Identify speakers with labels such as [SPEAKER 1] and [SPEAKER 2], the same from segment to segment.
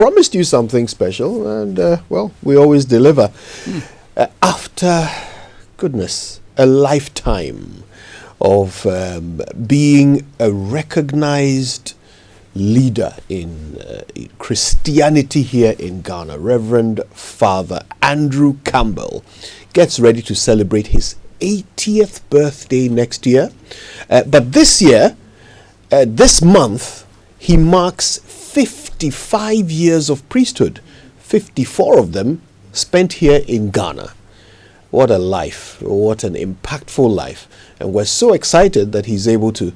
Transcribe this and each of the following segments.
[SPEAKER 1] promised you something special, and well, we always deliver. After, goodness, a lifetime of being a recognized leader in Christianity here in Ghana, Reverend Father Andrew Campbell gets ready to celebrate his 80th birthday next year. But this year, this month, he marks 55 years of priesthood, 54 of them spent here in Ghana. What a life, what an impactful life. And we're so excited that he's able to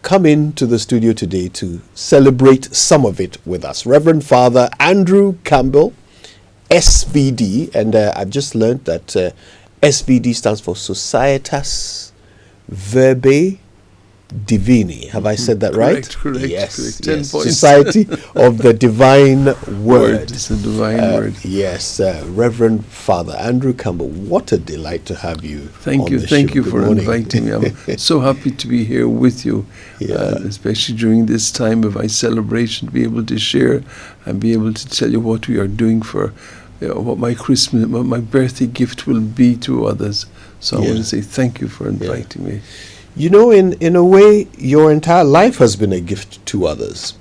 [SPEAKER 1] come into the studio today to celebrate some of it with us. Reverend Father Andrew Campbell, SVD, and I've just learned that SVD stands for Societas Verbae Divini. Have I said that right?
[SPEAKER 2] Correct.
[SPEAKER 1] Yes,
[SPEAKER 2] Correct. 10
[SPEAKER 1] yes.
[SPEAKER 2] points.
[SPEAKER 1] Society of the Divine Word.
[SPEAKER 2] It's a divine word.
[SPEAKER 1] Yes, Reverend Father Andrew Campbell, what a delight to have you.
[SPEAKER 2] Thank you
[SPEAKER 1] show.
[SPEAKER 2] for
[SPEAKER 1] Good morning.
[SPEAKER 2] inviting me. I'm so happy to be here with you, especially during this time of my celebration, to be able to share and be able to tell you what we are doing for what my birthday gift will be to others. So I want to say thank you for inviting me.
[SPEAKER 1] You know, in a way, your entire life has been a gift to others.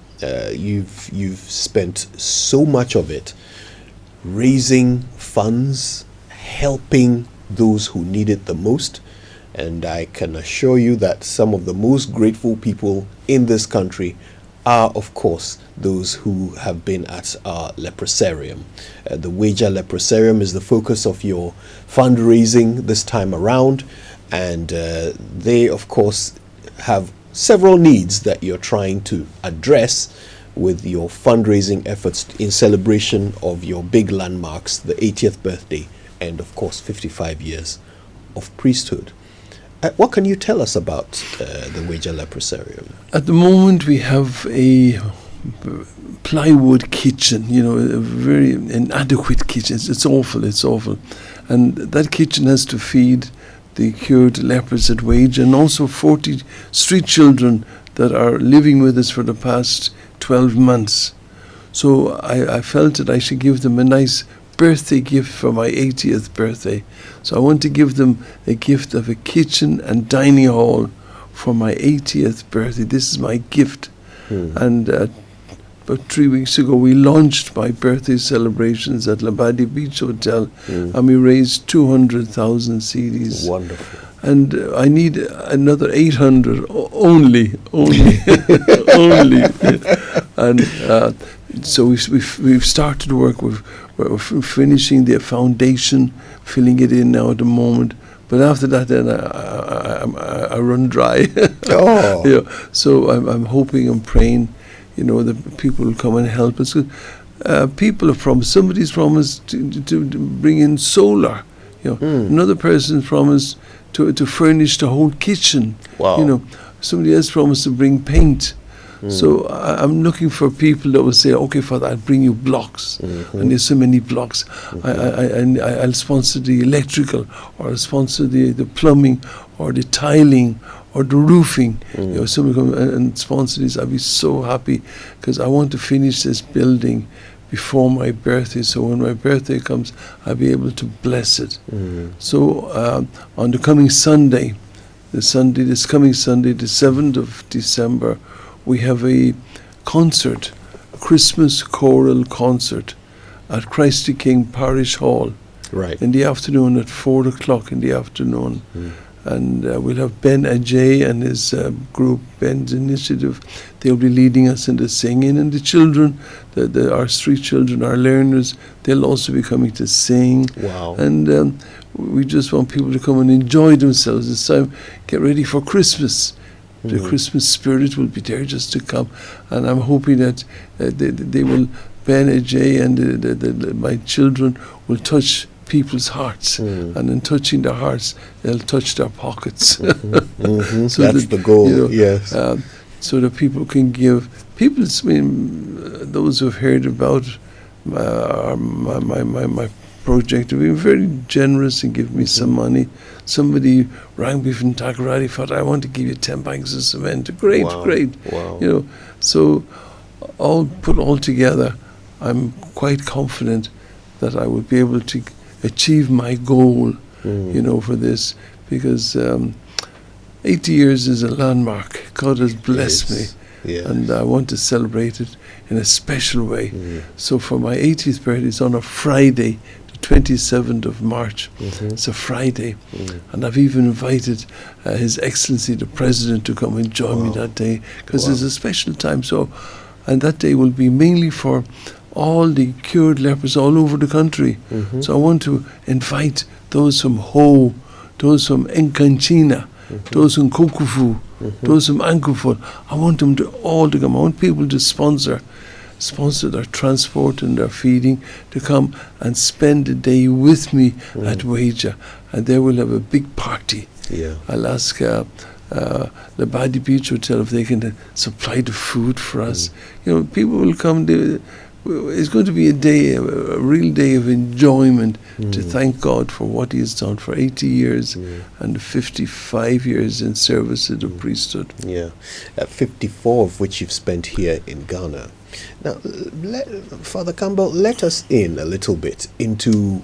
[SPEAKER 1] You've spent so much of it raising funds, helping those who need it the most. And I can assure you that some of the most grateful people in this country are, of course, those who have been at our Leprosarium. The Weija Leprosarium is the focus of your fundraising this time around. And they, of course, have several needs that you're trying to address with your fundraising efforts in celebration of your big landmarks, the 80th birthday, and, of course, 55 years of priesthood. What can you tell us about the Weija Leprosarium?
[SPEAKER 2] At the moment, we have a plywood kitchen, a very inadequate kitchen. It's awful. And that kitchen has to feed the cured lepers at Weija, and also 40 street children that are living with us for the past 12 months. So I felt that I should give them a nice birthday gift for my 80th birthday. So I want to give them a gift of a kitchen and dining hall for my 80th birthday. This is my gift. And about 3 weeks ago, we launched my birthday celebrations at Labadi Beach Hotel, and we raised 200,000 cedis.
[SPEAKER 1] Wonderful.
[SPEAKER 2] And I need another 800 only. And so we've started work. We're finishing the foundation, filling it in now at the moment. But after that, then I run dry. So I'm hoping and praying, that people will come and help us. People have promised. Somebody's promised to bring in solar. Another person's promised to furnish the whole kitchen.
[SPEAKER 1] Wow.
[SPEAKER 2] Somebody else promised to bring paint. So I'm looking for people that will say, okay, Father, I'll bring you blocks. And there's so many blocks. I'll sponsor the electrical, or I'll sponsor the plumbing, or the tiling, or the roofing. Somebody come and sponsor this. I'll be so happy, because I want to finish this building before my birthday. So when my birthday comes, I'll be able to bless it. So on the coming Sunday, this coming Sunday, the 7th of December, we have a concert, a Christmas choral concert at Christ the King Parish Hall.
[SPEAKER 1] Right.
[SPEAKER 2] In the afternoon at 4 o'clock in the afternoon. And we'll have Ben Ajay and his group, Ben's Initiative. They'll be leading us in the singing. And the children, our street children, our learners, they'll also be coming to sing.
[SPEAKER 1] Wow.
[SPEAKER 2] And we just want people to come and enjoy themselves this time, get ready for Christmas. The Christmas spirit will be there just to come. And I'm hoping that they will, Ben Ajay and my children will touch people's hearts, and in touching their hearts, they'll touch their pockets. So
[SPEAKER 1] that's the goal. Yes.
[SPEAKER 2] So that people can give. Those who have heard about my project have been very generous and give me some money. Somebody rang me from Takoradi, thought, I want to give you 10 bags of cement. Great.
[SPEAKER 1] Wow.
[SPEAKER 2] So put all together, I'm quite confident that I would be able to achieve my goal, for this, because 80 years is a landmark. God has blessed me, and I want to celebrate it in a special way. So for my 80th birthday, it's on a Friday, the 27th of March. It's a Friday, and I've even invited His Excellency the President to come and join me that day, because it's a special time. So, and that day will be mainly for all the cured lepers all over the country. So I want to invite those from Ho, those from Encanchina, those from Kokufu, those from Ankufo. I want them to all to come. I want people to sponsor their transport and their feeding, to come and spend the day with me at Weija, and they will have a big party. I'll ask the Badi Beach Hotel if they can supply the food for us. People will come. It's going to be a real day of enjoyment, to thank God for what He has done for 80 years and 55 years in service to the priesthood.
[SPEAKER 1] 54 of which you've spent here in Ghana. Now, Father Campbell, let us in a little bit into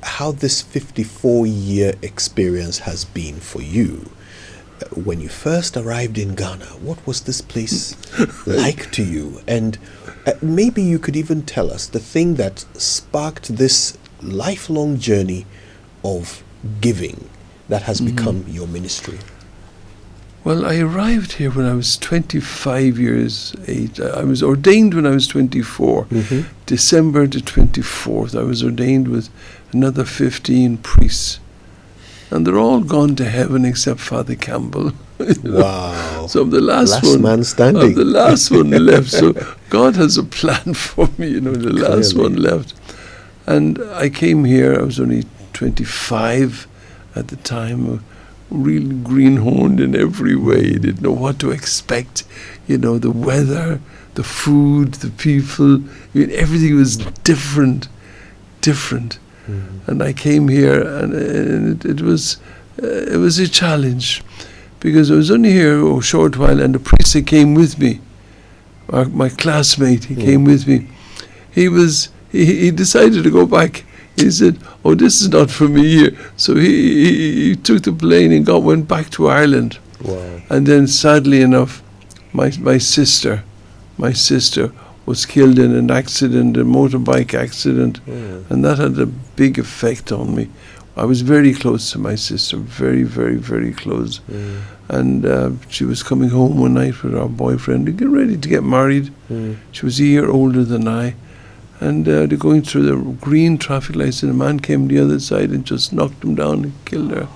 [SPEAKER 1] how this 54-year experience has been for you. When you first arrived in Ghana, what was this place like to you? And maybe you could even tell us the thing that sparked this lifelong journey of giving that has become your ministry.
[SPEAKER 2] Well, I arrived here when I was 25 years age. I was ordained when I was 24. December the 24th, I was ordained with another 15 priests. And they're all gone to heaven except Father Campbell.
[SPEAKER 1] Wow.
[SPEAKER 2] So I'm the last
[SPEAKER 1] man standing.
[SPEAKER 2] I'm the last one left. So God has a plan for me, the last one left. And I came here, I was only 25 at the time, really greenhorned in every way. Didn't know what to expect. The weather, the food, the people, everything was different. And I came here, and it was a challenge, because I was only here a short while, and the priest that came with me, my classmate, he came with me. He decided to go back. He said, "Oh, this is not for me here." So he took the plane and went back to Ireland.
[SPEAKER 1] Wow.
[SPEAKER 2] And then, sadly enough, my sister was killed in an accident, a motorbike accident, and that had a big effect on me. I was very close to my sister, very, very, very close. And she was coming home one night with her boyfriend to get ready to get married. She was a year older than I. And they're going through the green traffic lights, and a man came the other side and just knocked him down and killed her.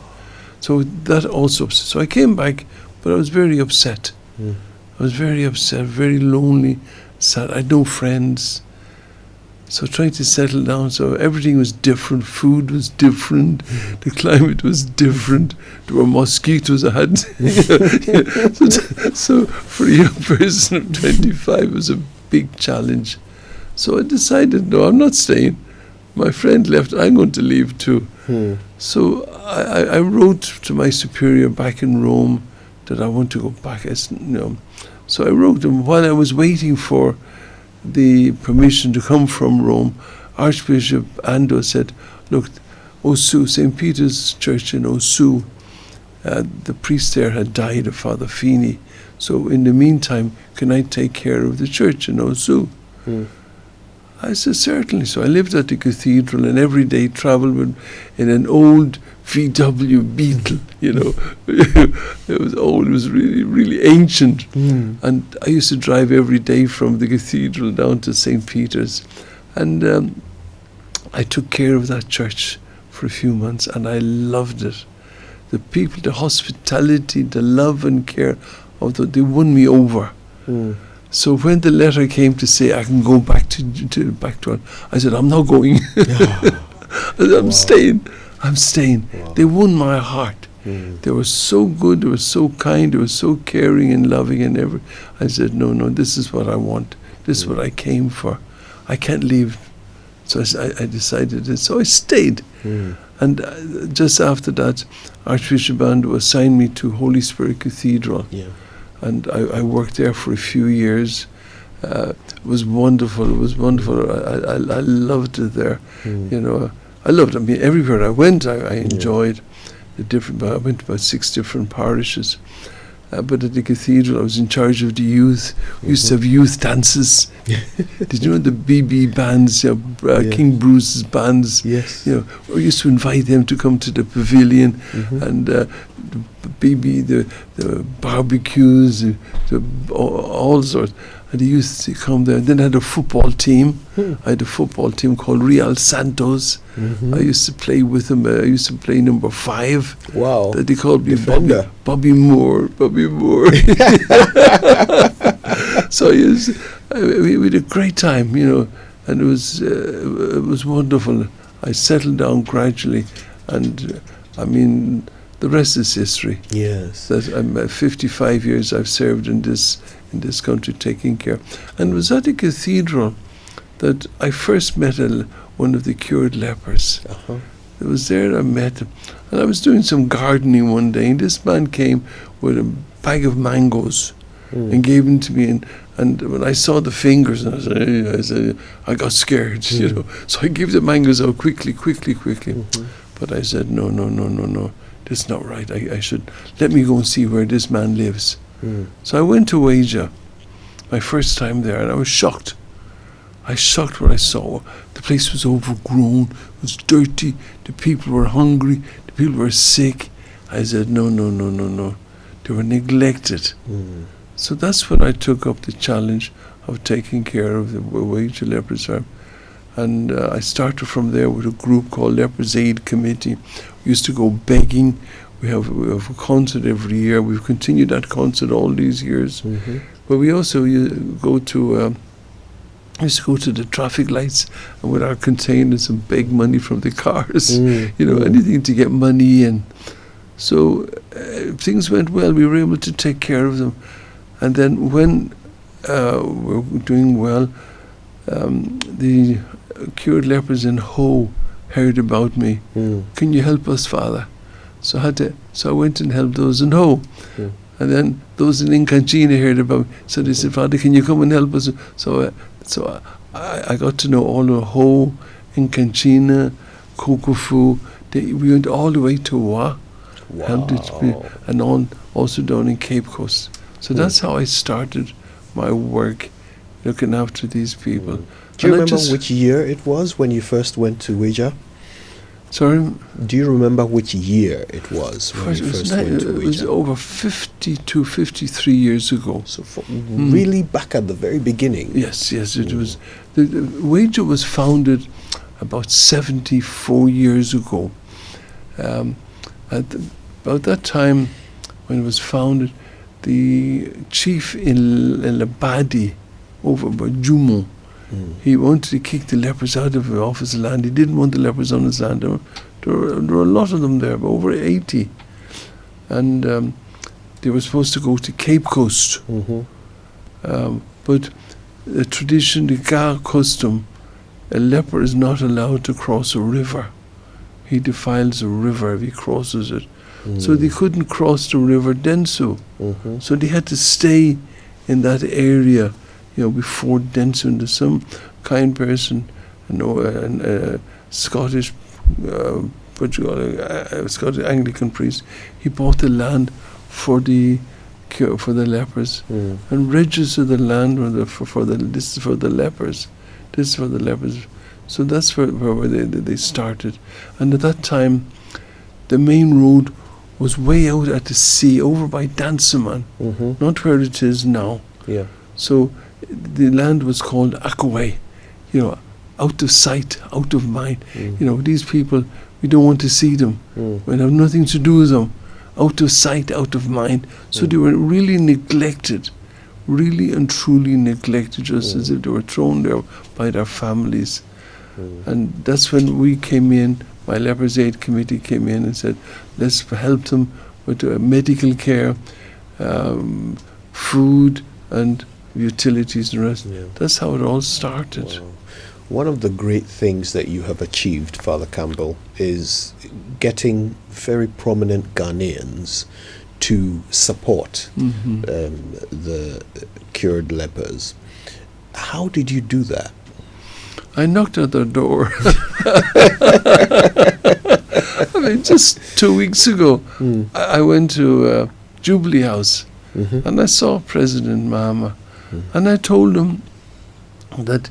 [SPEAKER 2] So that also upset. So I came back, but I was very upset. I was very upset, very lonely, sad. I had no friends. So trying to settle down. So everything was different. Food was different. The climate was different. There were mosquitoes. I had. So for a young person of 25, it was a big challenge. So I decided, no, I'm not staying. My friend left. I'm going to leave too. So I wrote to my superior back in Rome that I want to go back. So I wrote him while I was waiting for the permission to come from Rome. Archbishop Ando said, "Look, Osu, St. Peter's Church in Osu, the priest there had died of Father Feeney. So in the meantime, can I take care of the church in Osu?" I said, certainly. So I lived at the cathedral and every day travelled in an old VW Beetle, It was old, it was really, really ancient. And I used to drive every day from the cathedral down to St. Peter's. And I took care of that church for a few months, and I loved it. The people, the hospitality, the love and care, they won me over. So when the letter came to say I can go back to it, I said, I'm not going. I said, I'm staying. Wow. They won my heart. They were so good, they were so kind, they were so caring and loving and everything. I said, no, this is what I want. This is what I came for. I can't leave. So I decided it. So I stayed. And just after that, Archbishop Ando assigned me to Holy Spirit Cathedral. And I worked there for a few years. It was wonderful. It was wonderful. I loved it there. You know, I loved it. I mean, everywhere I went, I enjoyed the different. I went to about 6 different parishes. But at the cathedral, I was in charge of the youth. We used to have youth dances. Did you know the BB bands, King Bruce's bands?
[SPEAKER 1] Yes.
[SPEAKER 2] You know, we used to invite them to come to the pavilion, and the BB, the barbecues, all sorts. And they used to come there. Then I had a football team. I had a football team called Real Santos. I used to play with them. I used to play number 5.
[SPEAKER 1] Wow.
[SPEAKER 2] They called me
[SPEAKER 1] Defender.
[SPEAKER 2] Bobby Moore. So we had a great time, you know, and it was wonderful. I settled down gradually, and I mean, the rest is history.
[SPEAKER 1] Yes.
[SPEAKER 2] That I'm 55 years I've served in this country, taking care. And it was at the cathedral that I first met one of the cured lepers. It was there I met him. And I was doing some gardening one day, and this man came with a bag of mangoes and gave them to me. And when I saw the fingers, I said, I got scared, you know. So I gave the mangoes out quickly. But I said, no, that's not right. I should, let me go and see where this man lives. So I went to Weija, my first time there, and I was shocked. I shocked what I saw. The place was overgrown, it was dirty, the people were hungry, the people were sick. I said, no. They were neglected. So that's when I took up the challenge of taking care of the Weija Leprosarium. And I started from there with a group called Lepers Aid Committee. We used to go begging. We have a concert every year. We've continued that concert all these years. But we also used to go to the traffic lights and with our containers and beg money from the cars. You know, anything to get money. And so things went well. We were able to take care of them. And then when we were doing well, the cured lepers in Ho heard about me. Can you help us, Father? So I went and helped those in Ho. And then those in Incanchina heard about me. So they said, Father, can you come and help us? So I got to know all of Ho, Incanchina, Kokofu. We went all the way to Wa. And also down in Cape Coast. So that's how I started my work, looking after these people.
[SPEAKER 1] Do you remember which year it was when you first went to Weija?
[SPEAKER 2] Sorry?
[SPEAKER 1] Do you remember which year it was when you first went to Weija?
[SPEAKER 2] It was over 53 years ago.
[SPEAKER 1] So really back at the very beginning?
[SPEAKER 2] Yes, it was. Weija was founded about 74 years ago. About that time, when it was founded, the chief in Labadi, over by Jumo, he wanted to kick the lepers out off his land. He didn't want the lepers on his land. There were a lot of them there, over 80. And they were supposed to go to Cape Coast. But the tradition, the Gar custom, a leper is not allowed to cross a river. He defiles a river if he crosses it. So they couldn't cross the river Densu. So they had to stay in that area, you know, before Densu. And there's some kind person, Scottish, Scottish Anglican priest. He bought the land for the lepers and registered the land this is for the lepers. This is for the lepers. So that's where they started. And at that time, the main road was way out at the sea, over by Dansaman, not where it is now. So the land was called Akaway, you know, out of sight, out of mind. You know, these people, we don't want to see them. We have nothing to do with them. Out of sight, out of mind. So they were really neglected, really and truly neglected, just as if they were thrown there by their families. And that's when we came in, my Lepers Aid Committee came in and said, let's help them with medical care, food and utilities and the rest. That's how it all started.
[SPEAKER 1] Wow. One of the great things that you have achieved, Father Campbell, is getting very prominent Ghanaians to support the cured lepers. How did you do that?
[SPEAKER 2] I knocked at their door. I mean, just 2 weeks ago, I went to Jubilee House, and I saw President Mahama, and I told him that,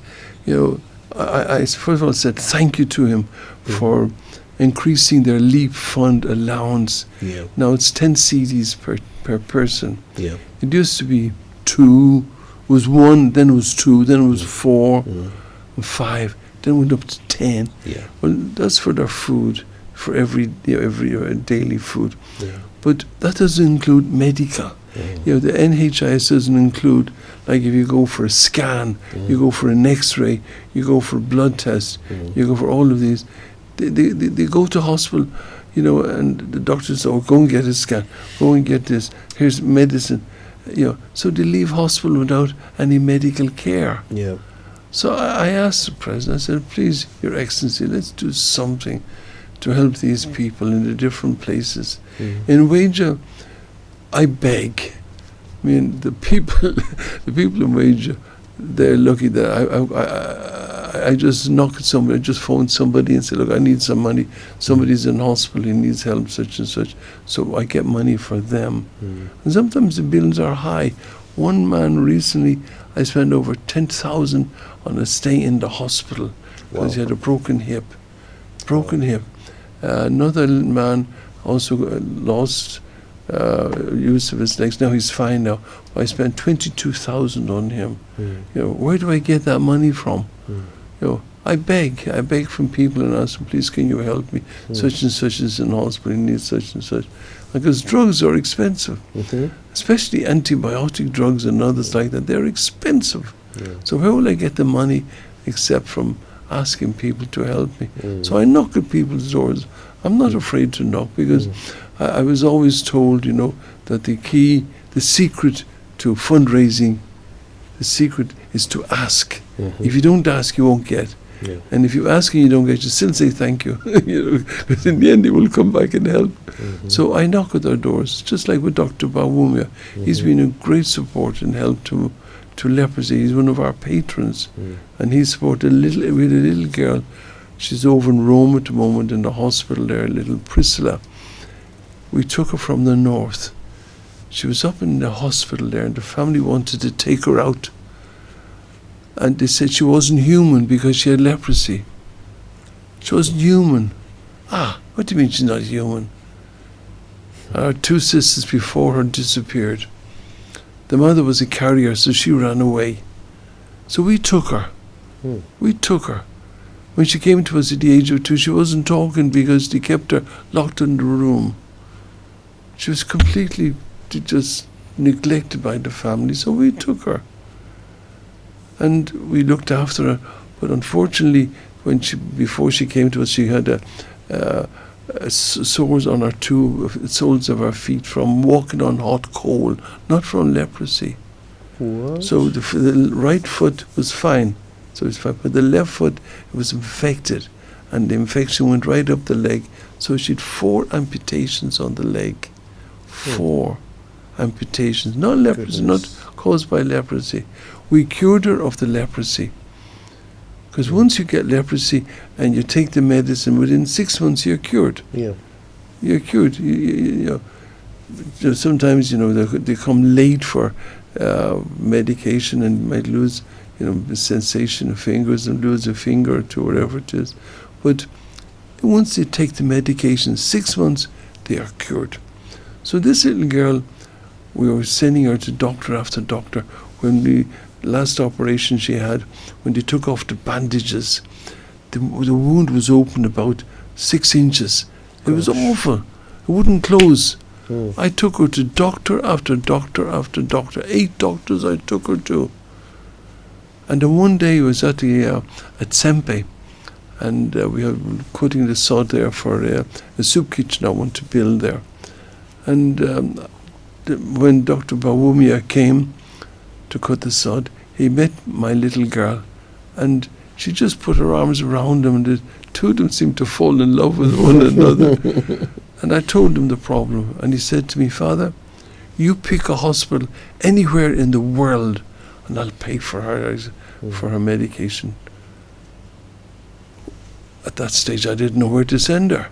[SPEAKER 2] I first of all said thank you to him for increasing their LEAP fund allowance.
[SPEAKER 1] Yeah.
[SPEAKER 2] Now it's 10 CDs per person.
[SPEAKER 1] Yeah.
[SPEAKER 2] It used to be 2, was 1, then it was 2, then it was 4, 5, then it went up to 10.
[SPEAKER 1] Yeah.
[SPEAKER 2] Well, that's for their food, for every daily food.
[SPEAKER 1] Yeah.
[SPEAKER 2] But that doesn't include medical. The NHIS doesn't include, like if you go for a scan, you go for an X-ray, you go for a blood test, you go for all of these. They go to hospital, and the doctors say, go and get a scan, go and get this, here's medicine. So they leave hospital without any medical care.
[SPEAKER 1] Yeah.
[SPEAKER 2] So I asked the president, I said, please, Your Excellency, let's do something to help these people in the different places. In Weija, I beg. I mean, the people in Weija, they're lucky that I just knock at somebody, I just phone somebody and say, look, I need some money. Somebody's in hospital, he needs help, such and such. So I get money for them. And sometimes the bills are high. One man recently, I spent over 10,000 on a stay in the hospital because he had a broken hip. Another man also lost use of his legs. Now he's fine now. I spent 22,000 on him. Where do I get that money from? I beg from people and ask them, please, can you help me? Such and such is in hospital, he needs such and such. Because drugs are expensive, especially antibiotic drugs and others like that. They're expensive. So where will I get the money except from asking people to help me? So I knock at people's doors. I'm not afraid to knock because I was always told, that the secret to fundraising, the secret is to ask. If you don't ask, you won't get. And if you ask and you don't get, you still say thank you. Because in the end, they will come back and help. So I knock at their doors, just like with Dr. Bawumia. He's been a great support and help to leprosy. He's one of our patrons. And he supported with a little girl. She's over in Rome at the moment in the hospital there, little Priscilla. We took her from the north. She was up in the hospital there and the family wanted to take her out. And they said she wasn't human because she had leprosy. She wasn't human. What do you mean she's not human? Our 2 sisters before her disappeared. The mother was a carrier, so she ran away. So we took her. When she came to us at the age of 2, she wasn't talking because they kept her locked in the room. She was completely just neglected by the family, so we took her. And we looked after her, but unfortunately, before she came to us, she had sores on her 2 soles of her feet from walking on hot coal, not from leprosy.
[SPEAKER 1] What?
[SPEAKER 2] So the right foot was fine, but the left foot was infected, and the infection went right up the leg. So she had 4 amputations on the leg. 4 amputations, not leprosy, not caused by leprosy. We cured her of the leprosy. Because once you get leprosy and you take the medicine, within 6 months you're cured. You're cured. Sometimes they come late for medication and might lose the sensation of fingers and lose a finger or 2, whatever it is. But once they take the medication, 6 months they are cured. So this little girl, we were sending her to doctor after doctor. When the last operation she had, when they took off the bandages, the wound was open about 6 inches. It was awful. It wouldn't close. I took her to doctor after doctor after doctor. 8 doctors I took her to. And then one day I was at Sempe, and we were cutting the sod there for a soup kitchen I want to build there. And when Dr. Bawumia came to cut the sod, he met my little girl, and she just put her arms around him, and the 2 of them seemed to fall in love with one another. And I told him the problem, and he said to me, Father, you pick a hospital anywhere in the world, and I'll pay for her. for her medication. At that stage, I didn't know where to send her.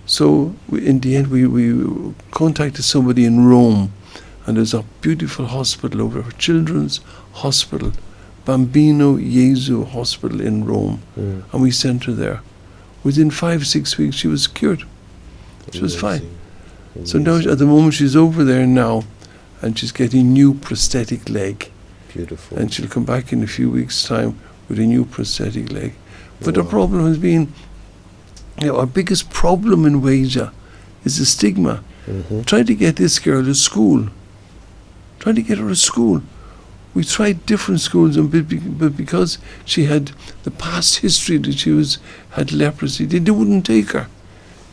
[SPEAKER 2] So in the end, we contacted somebody in Rome, and there's a beautiful hospital over there, Children's Hospital, Bambino Gesù Hospital in Rome, and we sent her there. Within 5-6 weeks, she was cured. She was fine. So now, at the moment, she's over there now, and she's getting new prosthetic leg.
[SPEAKER 1] Beautiful.
[SPEAKER 2] And she'll come back in a few weeks' time with a new prosthetic leg. But the problem has been, our biggest problem in Weija is the stigma. Trying to get this girl to school. Trying to get her to school. We tried different schools, but because she had the past history that she had leprosy, they wouldn't take her.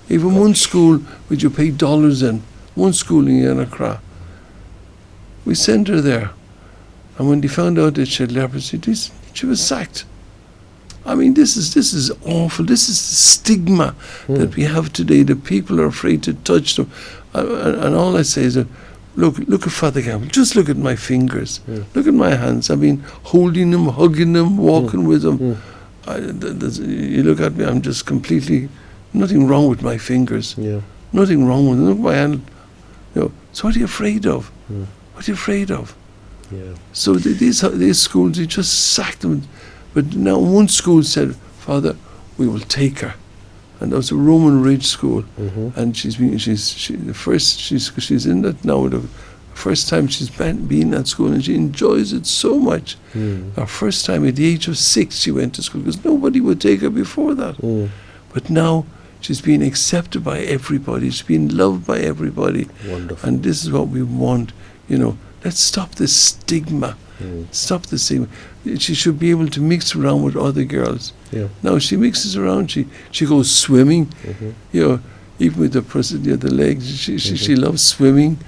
[SPEAKER 2] Even one school, which you pay dollars in, one school in Accra, we sent her there. And when they found out that she had leprosy, she was sacked. I mean, this is awful. This is the stigma that we have today. The people are afraid to touch them. And all I say is, look at Father Campbell. Just look at my fingers. Look at my hands. I've been holding them, hugging them, walking with them. You look at me, I'm just completely, nothing wrong with my fingers. Nothing wrong with them. Look at my hand. So what are you afraid of? What are you afraid of? So these schools, they just sacked them. But now one school said, Father, we will take her. And that was a Roman Ridge school. And she's in that now. The first time she's been at school, and she enjoys it so much. Her first time at the age of 6, she went to school because nobody would take her before that. But now she's being accepted by everybody. She's being loved by everybody.
[SPEAKER 1] Wonderful.
[SPEAKER 2] And this is what we want. Let's stop this stigma. Stop the stigma. She should be able to mix around with other girls. Now she mixes around. She goes swimming. Even with the legs, she loves swimming.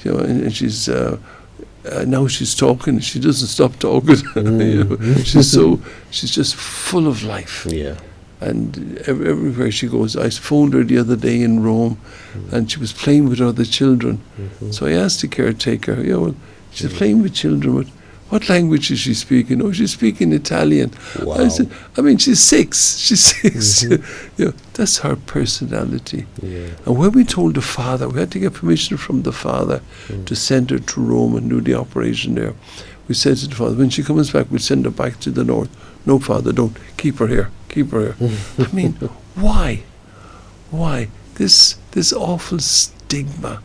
[SPEAKER 2] And she's now she's talking. She doesn't stop talking. She's just full of life. And everywhere she goes. I phoned her the other day in Rome, and she was playing with other children. So I asked the caretaker, she's playing with children, but what language is she speaking? Oh, she's speaking Italian.
[SPEAKER 1] Wow.
[SPEAKER 2] I said, she's 6. She's 6. That's her personality. And when we told the father, we had to get permission from the father to send her to Rome and do the operation there. We said to the father, when she comes back, we'll send her back to the north. No, Father, don't. Keep her here. Keep her here. I mean, why? Why? This awful stigma.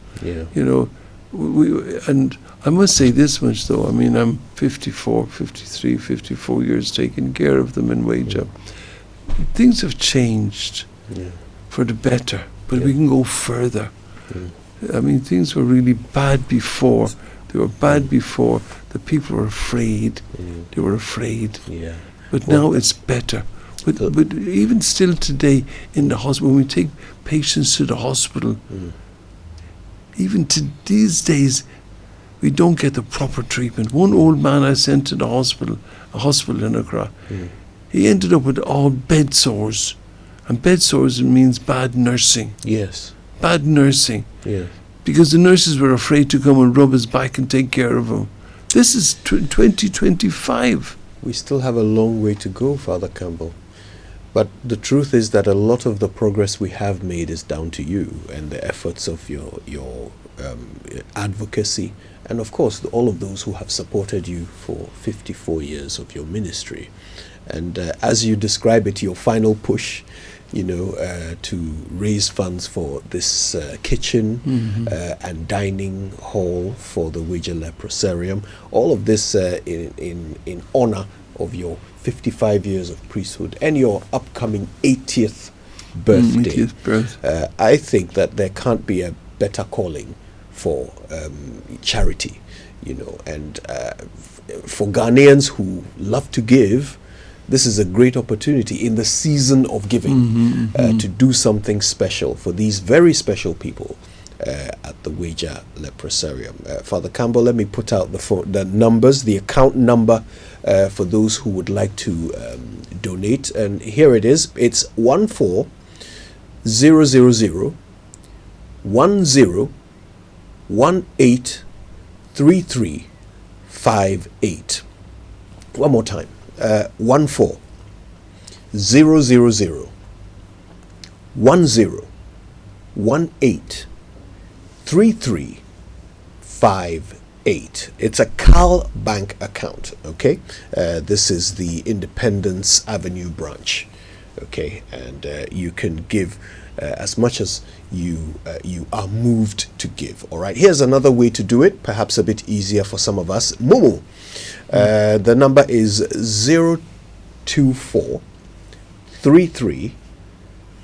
[SPEAKER 2] And I must say this much, though. I mean, I'm 54 years taking care of them in Weija. Things have changed for the better, but we can go further. I mean, things were really bad before. They were bad before. The people were afraid. They were afraid. But now it's better. But even still today in the hospital, when we take patients to the hospital, even to these days, we don't get the proper treatment. One old man I sent to the hospital, a hospital in Accra, he ended up with all bed sores. And bed sores means bad nursing. Bad nursing. Because the nurses were afraid to come and rub his back and take care of him. This is 2025.
[SPEAKER 1] We still have a long way to go, Father Campbell. But the truth is that a lot of the progress we have made is down to you and the efforts of your advocacy, and of course all of those who have supported you for 54 years of your ministry. And as you describe it, your final push, to raise funds for this kitchen and dining hall for the Weija Leprosarium, all of this in honor of your 55 years of priesthood and your upcoming 80th birthday. I think that there can't be a better calling for charity, and for Ghanaians who love to give. This is a great opportunity in the season of giving to do something special for these very special people at the Weija Leprosarium. Father Campbell, let me put out the numbers, the account number for those who would like to donate. And here it is. It's 14000 10183358. One more time. 14 000 10 18 3358. It's a Cal Bank account, okay? This is the Independence Avenue branch, okay? And you can give as much as you are moved to give, all right? Here's another way to do it, perhaps a bit easier for some of us. Momo, the number is 024 33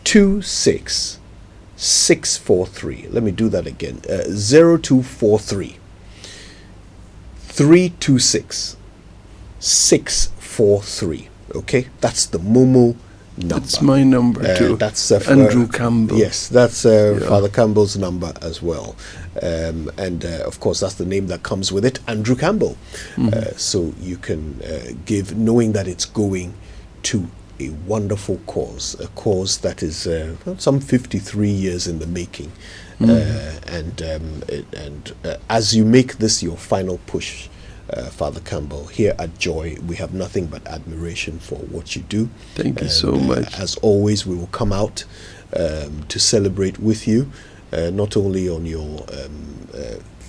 [SPEAKER 1] 26 643. Let me do that again. 0243 326 643. Okay, that's the Momo number.
[SPEAKER 2] That's my number too.
[SPEAKER 1] That's
[SPEAKER 2] Andrew Campbell.
[SPEAKER 1] Yes, that's Father Campbell's number as well. And of course, that's the name that comes with it, Andrew Campbell. So you can give, knowing that it's going to a wonderful cause, a cause that is some 53 years in the making. And as you make this your final push, Father Campbell, here at Joy, we have nothing but admiration for what you do.
[SPEAKER 2] Thank you so much.
[SPEAKER 1] As always, we will come out to celebrate with you, not only on your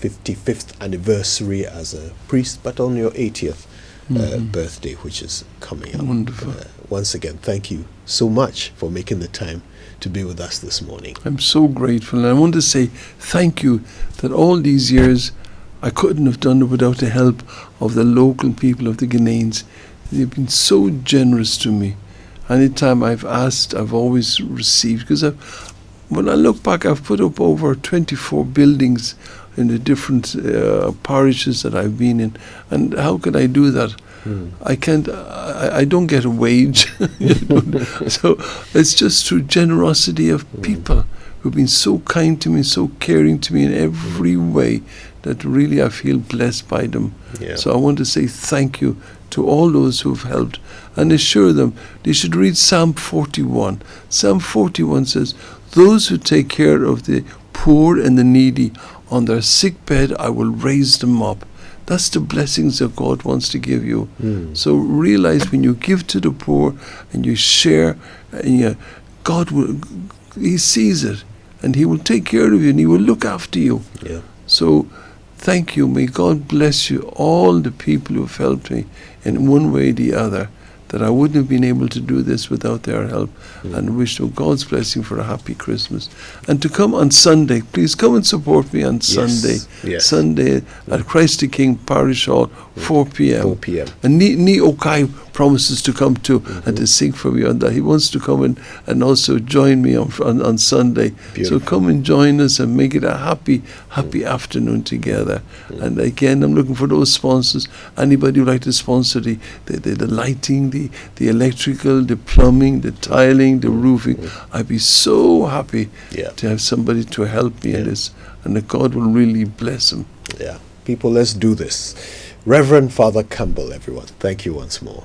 [SPEAKER 1] 55th anniversary as a priest, but on your 80th birthday, which is coming up.
[SPEAKER 2] Wonderful.
[SPEAKER 1] Once again, thank you so much for making the time to be with us this morning.
[SPEAKER 2] I'm so grateful, and I want to say thank you that all these years I couldn't have done it without the help of the local people of the Ghanaians. They've been so generous to me. Anytime I've asked, I've always received, because when I look back, I've put up over 24 buildings in the different parishes that I've been in. And how could I do that? I can't, I don't get a wage. So it's just through generosity of people who've been so kind to me, so caring to me in every way, that really I feel blessed by them.
[SPEAKER 1] Yeah.
[SPEAKER 2] So I want to say thank you to all those who've helped, and assure them they should read Psalm 41. Psalm 41 says, "Those who take care of the poor and the needy on their sick bed, I will raise them up." That's the blessings that God wants to give you. So realize when you give to the poor and you share, and God will, He sees it, and He will take care of you, and He will look after you.
[SPEAKER 1] Yeah.
[SPEAKER 2] So thank you. May God bless you, all the people who have helped me in one way or the other, that I wouldn't have been able to do this without their help. And wish them God's blessing for a happy Christmas. And to come on Sunday, please come and support me on Sunday.
[SPEAKER 1] Yes.
[SPEAKER 2] Sunday at Christ the King Parish Hall, 4 p.m.
[SPEAKER 1] 4 p.m.
[SPEAKER 2] And Ni Okai promises to come too and to sing for me on that. He wants to come and also join me on Sunday.
[SPEAKER 1] Beautiful.
[SPEAKER 2] So come and join us and make it a happy afternoon together. And again, I'm looking for those sponsors. Anybody who would like to sponsor the lighting, the electrical, the plumbing, the tiling, the roofing. I'd be so happy to have somebody to help me in this, and that God will really bless them.
[SPEAKER 1] Yeah. People, let's do this. Reverend Father Campbell, everyone, thank you once more.